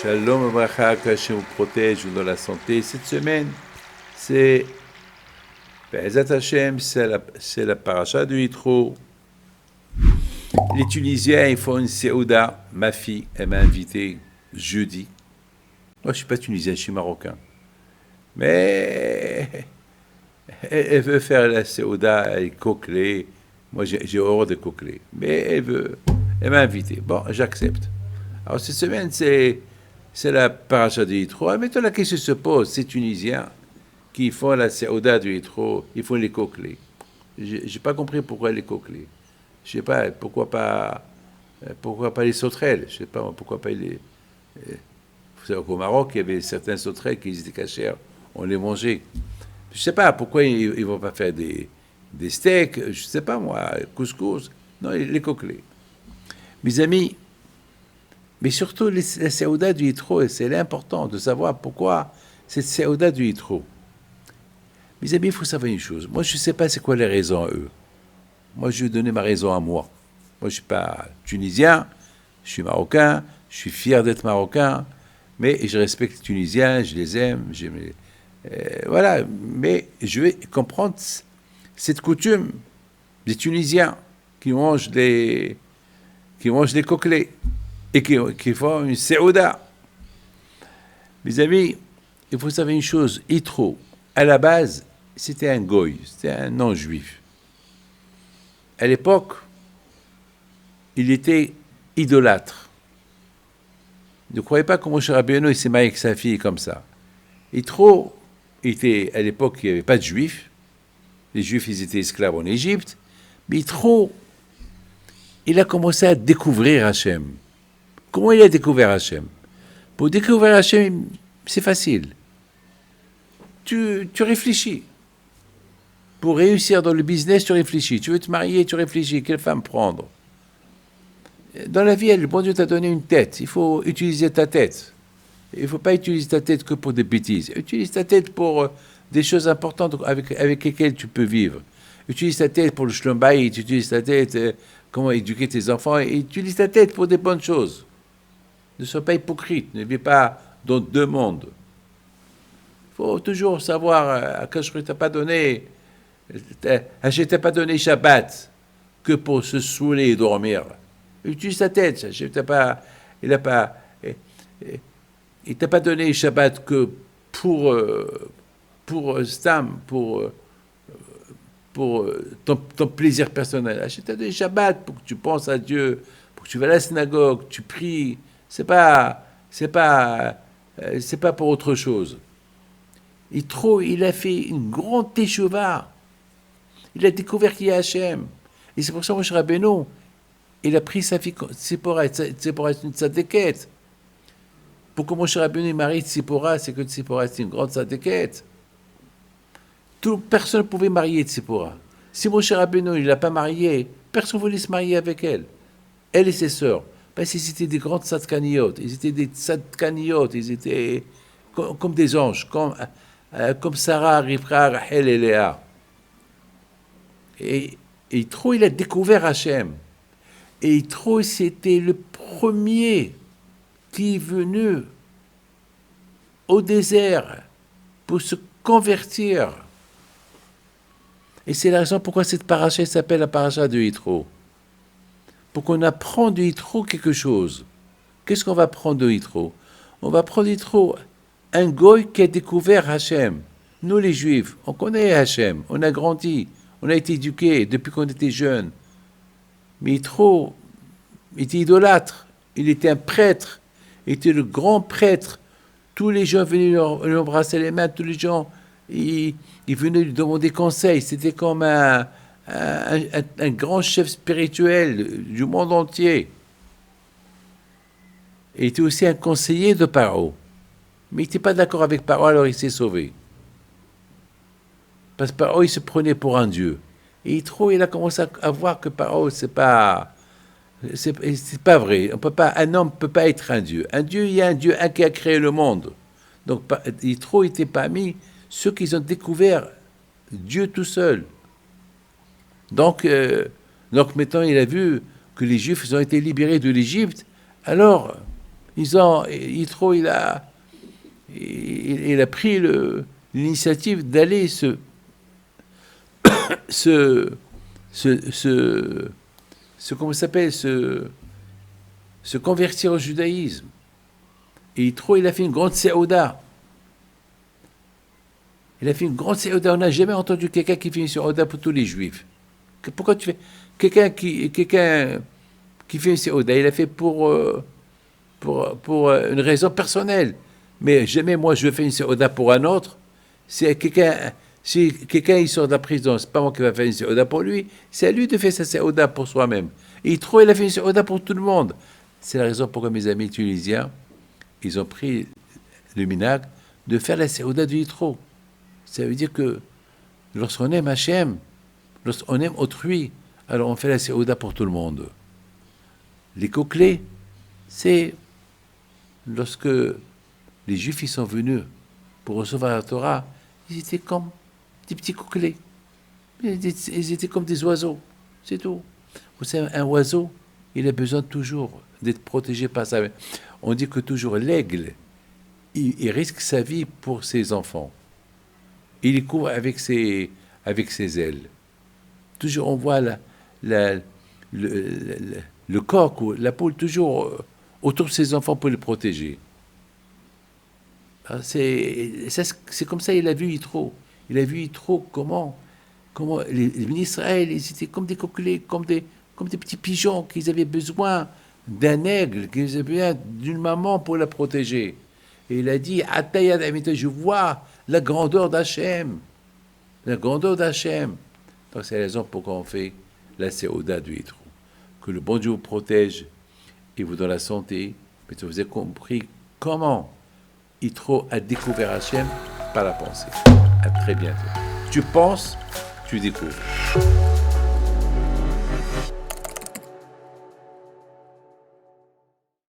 Shalom Abracha, que Hachem vous protège, vous donne la santé. Cette semaine, c'est Be'ezat Hashem, c'est la paracha du Yitro. Les Tunisiens, ils font une séouda. Ma fille, elle m'a invité jeudi. Moi, je ne suis pas tunisien, je suis marocain. Mais elle veut faire la séouda avec coquelets. Moi, j'ai horreur de coquelets. Mais elle m'a invité. Bon, j'accepte. Alors, cette semaine, c'est la paracha du Yitro. Maintenant, la question se pose, ces Tunisiens qui font la séouda du Yitro, ils font les coquelets. Je n'ai pas compris pourquoi les coquelets. Je sais pas, pourquoi pas les sauterelles. Je sais pas, pourquoi pas les... Vous savez qu'au Maroc, il y avait certains sauterelles qui étaient cachés, on les mangeait. Je sais pas, pourquoi ils vont pas faire des steaks, je sais pas moi, couscous. Non, les coquelets. Mes amis, mais surtout la séouda du Yitro, c'est important de savoir pourquoi cette séouda du Yitro. Mes amis, il faut savoir une chose. Moi, je ne sais pas c'est quoi les raisons à eux. Moi, je vais donner ma raison à moi. Moi, je ne suis pas tunisien, je suis marocain, je suis fier d'être marocain, mais je respecte les Tunisiens, je les aime, voilà. Mais je vais comprendre cette coutume des Tunisiens qui mangent des coquelets et qui font une séouda. Mes amis, il faut savoir une chose, Yitro, à la base, c'était un goy, c'était un non-juif. À l'époque, il était idolâtre. Ne croyez pas que Moshe Rabbeinu s'est marié avec sa fille comme ça. Yitro était, à l'époque, il n'y avait pas de juifs. Les juifs, ils étaient esclaves en Égypte. Mais Yitro, il a commencé à découvrir Hachem. Comment il a découvert Hachem? Pour découvrir Hachem, c'est facile. Tu réfléchis. Pour réussir dans le business, tu réfléchis. Tu veux te marier, tu réfléchis. Quelle femme prendre? Dans la vie, le bon Dieu t'a donné une tête. Il faut utiliser ta tête. Il ne faut pas utiliser ta tête que pour des bêtises. Utilise ta tête pour des choses importantes avec lesquelles tu peux vivre. Utilise ta tête pour le shlom bayit. Utilise ta tête comment éduquer tes enfants. Et utilise ta tête pour des bonnes choses. Ne sois pas hypocrite. Ne vis pas dans deux mondes. Il faut toujours savoir à je ne t'a pas donné... Hachem t'a pas donné Shabbat que pour se saouler et dormir. Utilise ta tête. Hachem il t'a pas donné Shabbat que pour ton plaisir personnel. Hachem t'a donné Shabbat pour que tu penses à Dieu, pour que tu vas à la synagogue, tu pries. C'est pas pour autre chose. Il a fait une grande teshuva. Il a découvert qui est Hachem. Et c'est pour ça que Moshe Rabbeinu, il a pris sa fille Tzipora. Tzipora est une tzadékette. Pour que Moshe Rabbeinu marie Tzipora, c'est que Tzipora est une grande tzadékette. Personne ne pouvait marier Tzipora. Si Moshe Rabbeinu ne l'a pas mariée, personne ne voulait se marier avec elle. Elle et ses sœurs. Parce qu'ils étaient des grandes tzadkaniyot. Ils étaient des tzadkaniyot. Ils étaient comme des anges. Comme Sarah, Rivka, Rachel et Léa. Et Yitro, il a découvert Hachem. Et Yitro, c'était le premier qui est venu au désert pour se convertir. Et c'est la raison pourquoi cette paracha s'appelle la paracha de Yitro. Pour qu'on apprenne de Yitro quelque chose. Qu'est-ce qu'on va apprendre de Yitro? On va apprendre de Yitro un goy qui a découvert Hachem. Nous, les Juifs, on connaît Hachem, on a grandi. On a été éduqués depuis qu'on était jeunes. Mais Yitro était idolâtre. Il était un prêtre. Il était le grand prêtre. Tous les gens venaient lui embrasser les mains. Tous les gens, ils venaient lui demander conseil. C'était comme un grand chef spirituel du monde entier. Il était aussi un conseiller de Paro. Mais il n'était pas d'accord avec Paro, alors il s'est sauvé. Parce que Paro, il se prenait pour un dieu. Et Yitro, il a commencé à voir que Paro, c'est pas vrai. Un homme ne peut pas être un dieu. Un dieu, il y a un dieu, un qui a créé le monde. Donc, Yitro était parmi ceux qui ont découvert Dieu tout seul. Donc maintenant, il a vu que les Juifs ont été libérés de l'Égypte. Alors, Yitro, il a pris l'initiative d'aller se comment ça s'appelle, se convertir au judaïsme. Et Yitro, il a fait une grande séouda. Il a fait une grande séouda. On n'a jamais entendu quelqu'un qui fait une séouda pour tous les juifs. Pourquoi tu fais quelqu'un qui fait une séouda, il a fait pour une raison personnelle. Mais jamais moi je fais une séouda pour un autre. Si quelqu'un il sort de la prison, c'est pas moi qui va faire une séouda pour lui, c'est à lui de faire sa séouda pour soi-même. Et il a fait une séouda pour tout le monde. C'est la raison pourquoi mes amis tunisiens, ils ont pris le minag de faire la séouda du Yitro. Ça veut dire que lorsqu'on aime Hachem, lorsqu'on aime autrui, alors on fait la séouda pour tout le monde. Les coquelets, c'est lorsque les Juifs ils sont venus pour recevoir la Torah, ils étaient comme des petits coquelets. Ils étaient comme des oiseaux, c'est tout. Vous savez, un oiseau, il a besoin toujours d'être protégé par sa mère. On dit que toujours l'aigle, il risque sa vie pour ses enfants. Il court avec ses ailes. Toujours, on voit le coq ou la poule toujours autour de ses enfants pour les protéger. C'est comme ça il a vu Yitro. Il a vu Yitro comment les Israël, ils étaient comme des coquelets, comme des petits pigeons, qu'ils avaient besoin d'un aigle, qu'ils avaient besoin d'une maman pour la protéger. Et il a dit, je vois la grandeur d'Hachem. La grandeur d'Hachem. Donc c'est la raison pourquoi on fait la séouda du Yitro. Que le bon Dieu vous protège et vous donne la santé. Mais vous avez compris comment Yitro a découvert Hachem par la pensée. À très bientôt. Tu penses, tu découvres.